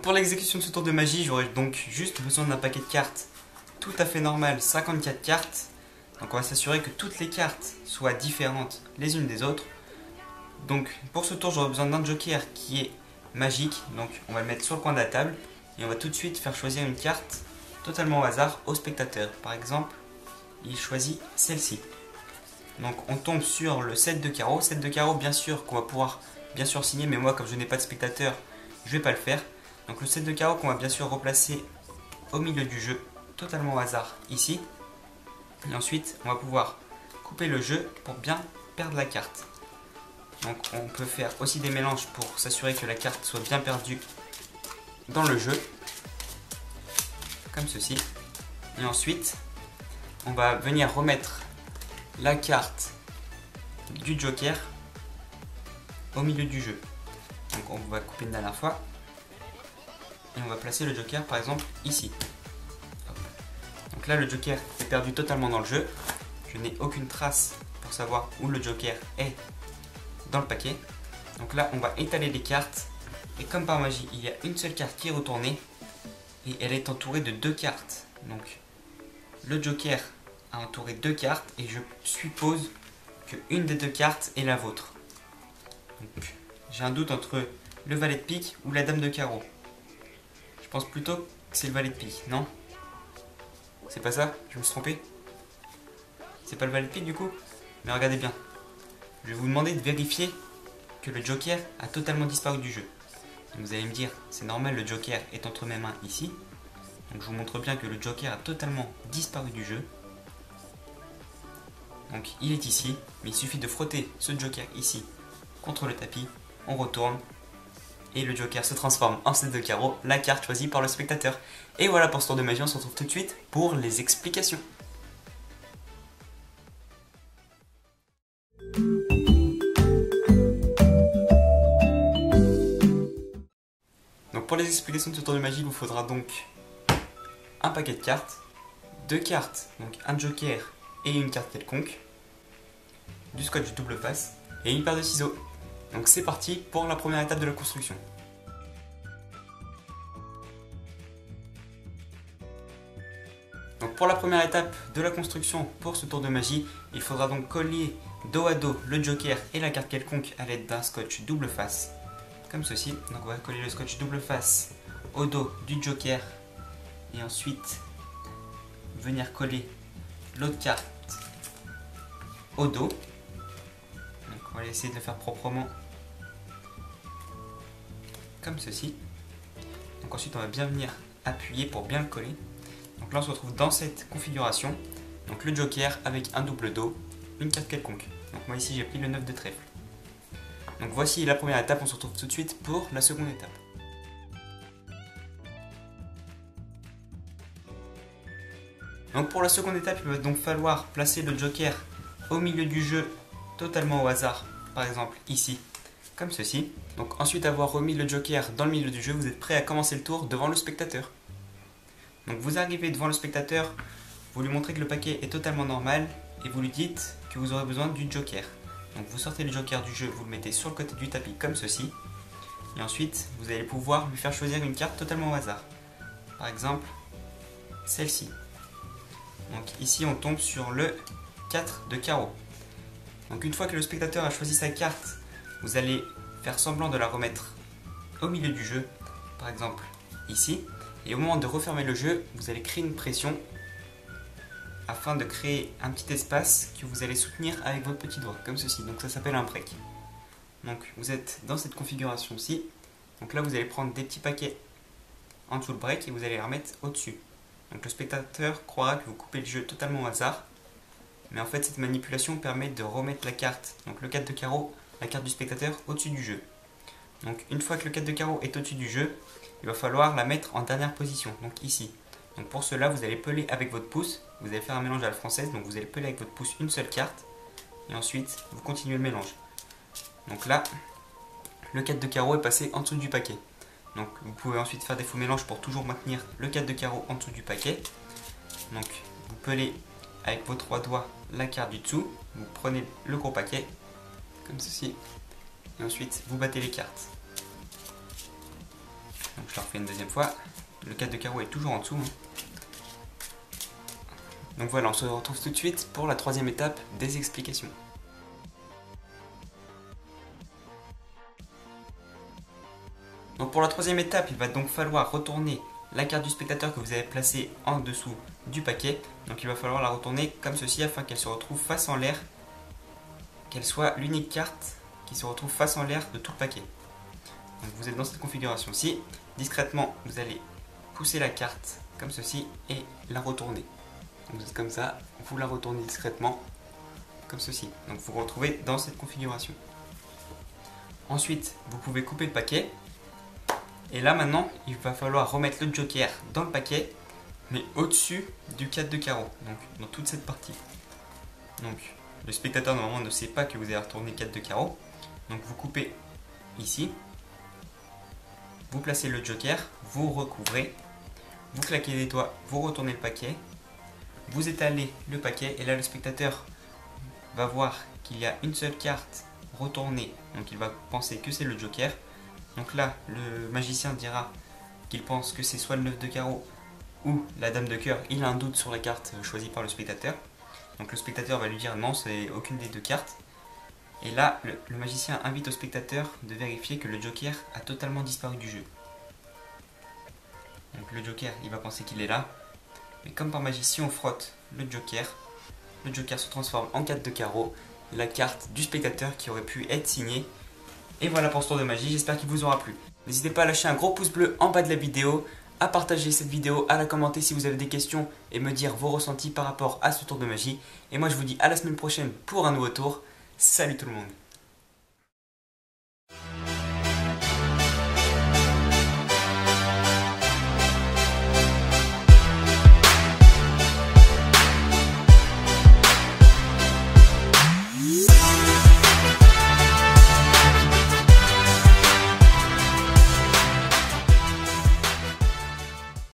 pour l'exécution de ce tour de magie, j'aurai donc juste besoin d'un paquet de cartes tout à fait normal, 54 cartes. Donc on va s'assurer que toutes les cartes soient différentes les unes des autres. Donc pour ce tour, j'aurai besoin d'un joker qui est magique. Donc on va le mettre sur le coin de la table et on va tout de suite faire choisir une carte totalement au hasard au spectateur. Par exemple, il choisit celle-ci. Donc on tombe sur le 7 de carreau. 7 de carreau, bien sûr qu'on va pouvoir signer, mais moi comme je n'ai pas de spectateur, je ne vais pas le faire. Donc le 7 de carreau qu'on va bien sûr replacer au milieu du jeu, totalement au hasard ici. Et ensuite on va pouvoir couper le jeu pour bien perdre la carte. Donc on peut faire aussi des mélanges pour s'assurer que la carte soit bien perdue dans le jeu, comme ceci. Et ensuite on va venir remettre la carte du joker au milieu du jeu. Donc on va couper une dernière fois et on va placer le joker par exemple ici. Hop. Donc là le joker est perdu totalement dans le jeu. Je n'ai aucune trace pour savoir où le joker est dans le paquet. Donc là on va étaler les cartes et comme par magie il y a une seule carte qui est retournée et elle est entourée de 2 cartes. Donc le joker a entouré 2 cartes et je suppose que une des 2 cartes est la vôtre. J'ai un doute entre le valet de pique ou la dame de carreau. Je pense plutôt que c'est le valet de pique, non? C'est pas ça? Je me suis trompé? C'est pas le valet de pique du coup? Mais regardez bien. Je vais vous demander de vérifier que le joker a totalement disparu du jeu. Donc vous allez me dire, c'est normal, le joker est entre mes mains ici. Donc je vous montre bien que le joker a totalement disparu du jeu. Donc il est ici, mais il suffit de frotter ce joker ici contre le tapis, on retourne et le joker se transforme en 7 de carreau, la carte choisie par le spectateur. Et voilà pour ce tour de magie, on se retrouve tout de suite pour les explications. Donc pour les explications de ce tour de magie, il vous faudra donc un paquet de cartes, 2 cartes, donc un joker et une carte quelconque, du scotch double face et une paire de ciseaux. Donc c'est parti pour la première étape de la construction. Donc pour la première étape de la construction pour ce tour de magie, il faudra donc coller dos à dos le joker et la carte quelconque à l'aide d'un scotch double face, comme ceci. Donc on va coller le scotch double face au dos du joker et ensuite venir coller l'autre carte au dos. Donc on va essayer de le faire proprement, comme ceci. Donc ensuite on va bien venir appuyer pour bien le coller. Donc là on se retrouve dans cette configuration. Donc le joker avec un double dos, une carte quelconque. Donc moi ici j'ai pris le 9 de trèfle. Donc voici la première étape, on se retrouve tout de suite pour la seconde étape. Donc pour la seconde étape, il va donc falloir placer le joker au milieu du jeu, totalement au hasard, par exemple ici, comme ceci. Donc ensuite avoir remis le joker dans le milieu du jeu, vous êtes prêt à commencer le tour devant le spectateur. Donc vous arrivez devant le spectateur, vous lui montrez que le paquet est totalement normal et vous lui dites que vous aurez besoin du joker. Donc vous sortez le joker du jeu, vous le mettez sur le côté du tapis comme ceci. Et ensuite, vous allez pouvoir lui faire choisir une carte totalement au hasard. Par exemple, celle-ci. Donc ici on tombe sur le 4 de carreau. Donc une fois que le spectateur a choisi sa carte, vous allez faire semblant de la remettre au milieu du jeu, par exemple ici. Et au moment de refermer le jeu, vous allez créer une pression afin de créer un petit espace que vous allez soutenir avec votre petit doigt, comme ceci. Donc ça s'appelle un break. Donc vous êtes dans cette configuration-ci. Donc là vous allez prendre des petits paquets en dessous le break et vous allez les remettre au-dessus. Donc le spectateur croira que vous coupez le jeu totalement au hasard. Mais en fait cette manipulation permet de remettre la carte, donc le 4 de carreau, la carte du spectateur au-dessus du jeu. Donc une fois que le 4 de carreau est au-dessus du jeu, il va falloir la mettre en dernière position, donc ici. Donc pour cela vous allez peler avec votre pouce, vous allez faire un mélange à la française, donc vous allez peler avec votre pouce une seule carte. Et ensuite vous continuez le mélange. Donc là, le 4 de carreau est passé en dessous du paquet. Donc vous pouvez ensuite faire des faux mélanges pour toujours maintenir le 4 de carreau en dessous du paquet. Donc vous pelez avec vos 3 doigts la carte du dessous, vous prenez le gros paquet, comme ceci, et ensuite vous battez les cartes. Donc je le refais une deuxième fois. Le 4 de carreau est toujours en dessous. Donc voilà, on se retrouve tout de suite pour la troisième étape des explications. Donc pour la troisième étape, il va donc falloir retourner la carte du spectateur que vous avez placée en dessous du paquet. Donc il va falloir la retourner comme ceci afin qu'elle se retrouve face en l'air, qu'elle soit l'unique carte qui se retrouve face en l'air de tout le paquet. Donc vous êtes dans cette configuration-ci. Discrètement, vous allez pousser la carte comme ceci et la retourner. Donc vous êtes comme ça, vous la retournez discrètement comme ceci. Donc vous vous retrouvez dans cette configuration. Ensuite, vous pouvez couper le paquet. Et là maintenant, il va falloir remettre le joker dans le paquet, mais au-dessus du 4 de carreau, donc dans toute cette partie. Donc le spectateur normalement ne sait pas que vous avez retourné 4 de carreau. Donc vous coupez ici, vous placez le joker, vous recouvrez, vous claquez les doigts, vous retournez le paquet, vous étalez le paquet et là le spectateur va voir qu'il y a une seule carte retournée, donc il va penser que c'est le joker. Donc là, le magicien dira qu'il pense que c'est soit le 9 de carreau ou la dame de cœur. Il a un doute sur la carte choisie par le spectateur. Donc le spectateur va lui dire non, c'est aucune des deux cartes. Et là, le magicien invite au spectateur de vérifier que le joker a totalement disparu du jeu. Donc le joker, il va penser qu'il est là. Mais comme par magie, si on frotte le joker se transforme en 4 de carreau, la carte du spectateur qui aurait pu être signée. Et voilà pour ce tour de magie, j'espère qu'il vous aura plu. N'hésitez pas à lâcher un gros pouce bleu en bas de la vidéo, à partager cette vidéo, à la commenter si vous avez des questions et me dire vos ressentis par rapport à ce tour de magie. Et moi je vous dis à la semaine prochaine pour un nouveau tour. Salut tout le monde!